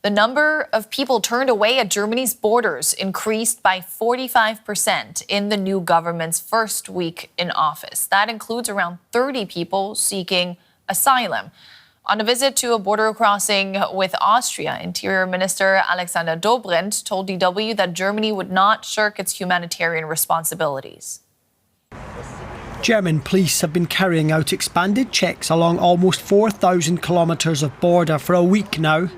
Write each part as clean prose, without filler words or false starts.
The number of people turned away at Germany's borders increased by 45% in the new government's first week in office. That includes around 30 people seeking asylum. On a visit to a border crossing with Austria, Interior Minister Alexander Dobrindt told DW that Germany would not shirk its humanitarian responsibilities. German police have been carrying out expanded checks along almost 4,000 kilometres of border for a week now.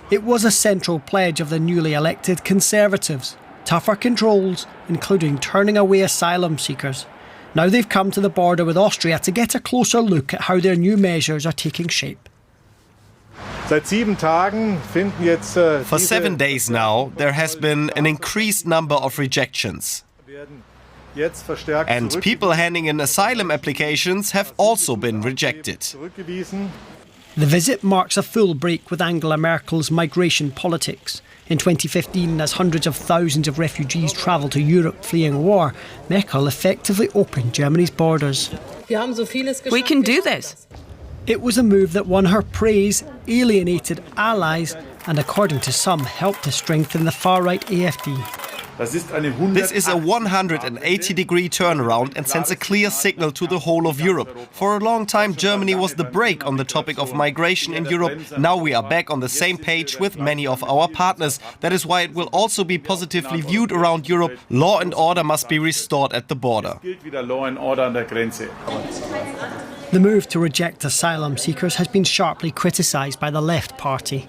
It was a central pledge of the newly elected Conservatives. Tougher controls, including turning away asylum seekers. Now they've come to the border with Austria to get a closer look at how their new measures are taking shape. For 7 days now, there has been an increased number of rejections. And people handing in asylum applications have also been rejected. The visit marks a full break with Angela Merkel's migration politics. In 2015, as hundreds of thousands of refugees travelled to Europe fleeing war, Merkel effectively opened Germany's borders. We can do this. It was a move that won her praise, alienated allies, and according to some, helped to strengthen the far-right AfD. This is a 180-degree turnaround and sends a clear signal to the whole of Europe. For a long time, Germany was the brake on the topic of migration in Europe. Now we are back on the same page with many of our partners. That is why it will also be positively viewed around Europe. Law and order must be restored at the border. The move to reject asylum seekers has been sharply criticised by the Left Party.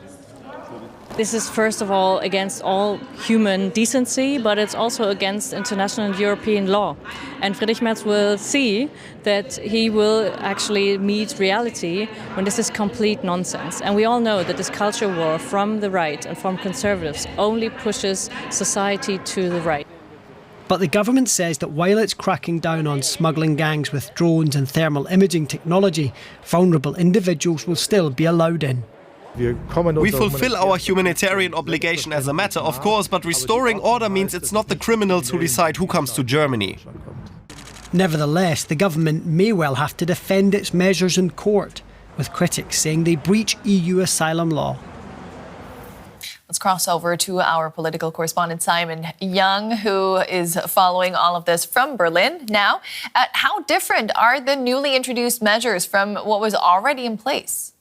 This is first of all against all human decency, but it's also against international and European law. And Friedrich Merz will see that he will actually meet reality when this is complete nonsense. And we all know that this culture war from the right and from conservatives only pushes society to the right. But the government says that while it's cracking down on smuggling gangs with drones and thermal imaging technology, vulnerable individuals will still be allowed in. We fulfill our humanitarian obligation as a matter of course, but restoring order means it's not the criminals who decide who comes to Germany. Nevertheless, the government may well have to defend its measures in court, with critics saying they breach EU asylum law. Let's cross over to our political correspondent Simon Young, who is following all of this from Berlin now. How different are the newly introduced measures from what was already in place?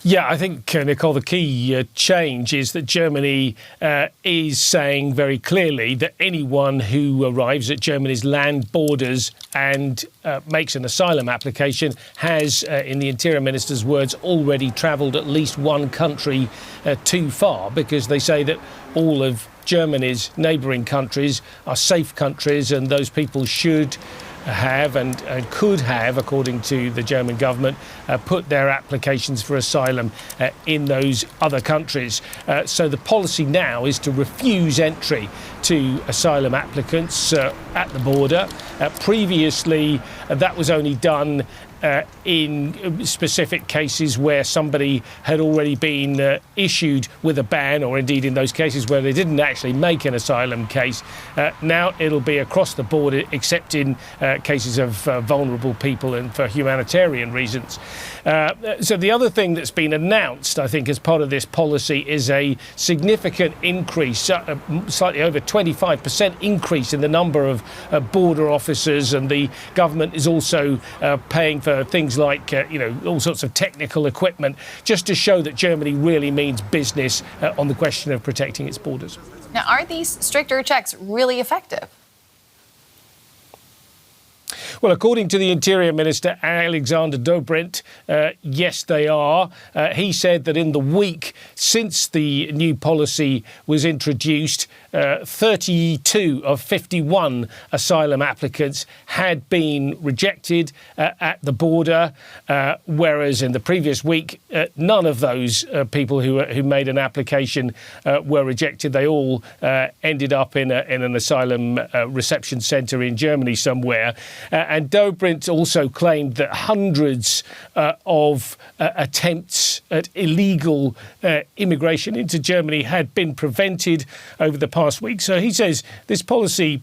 Yeah, I think, Nicole, the key change is that Germany is saying very clearly that anyone who arrives at Germany's land borders and makes an asylum application has, in the Interior Minister's words, already travelled at least one country too far, because they say that all of Germany's neighbouring countries are safe countries and those people should have and could have, according to the German government, put their applications for asylum in those other countries. So the policy now is to refuse entry to asylum applicants at the border. Previously, that was only done in specific cases where somebody had already been issued with a ban, or indeed in those cases where they didn't actually make an asylum case. Now it'll be across the board, except in cases of vulnerable people and for humanitarian reasons. So the other thing that's been announced, I think, as part of this policy is a significant increase, slightly over 25% increase in the number of border officers, and the government is also paying for things like, all sorts of technical equipment, just to show that Germany really means business on the question of protecting its borders. Now, are these stricter checks really effective? Well, according to the Interior Minister, Alexander Dobrindt, yes, they are. He said that in the week since the new policy was introduced, 32 of 51 asylum applicants had been rejected at the border, whereas in the previous week, none of those people who made an application were rejected. They all ended up in an asylum reception centre in Germany somewhere. And Dobrindt also claimed that hundreds of attempts at illegal immigration into Germany had been prevented over the past week. So he says this policy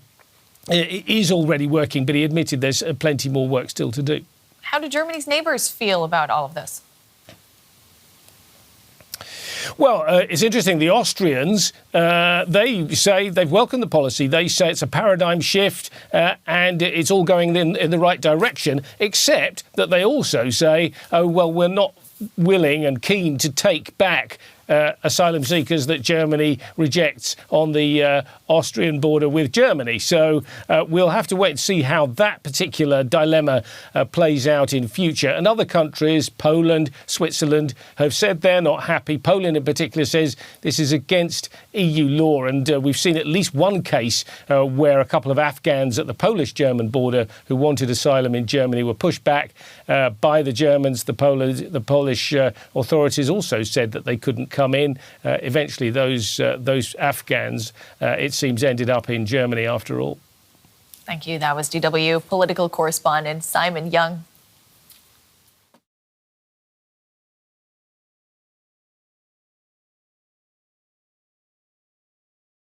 is already working, but he admitted there's plenty more work still to do. How do Germany's neighbours feel about all of this? Well, it's interesting. The Austrians, they say they've welcomed the policy. They say it's a paradigm shift and it's all going in the right direction, except that they also say, oh, well, we're not willing and keen to take back asylum seekers that Germany rejects on the Austrian border with Germany. So we'll have to wait and see how that particular dilemma plays out in future. And other countries, Poland, Switzerland, have said they're not happy. Poland in particular says this is against EU law. And we've seen at least one case where a couple of Afghans at the Polish-German border who wanted asylum in Germany were pushed back by the Germans. The Polish authorities also said that they couldn't come in. Eventually, those Afghans, it seems, ended up in Germany after all. Thank you. That was DW political correspondent Simon Young.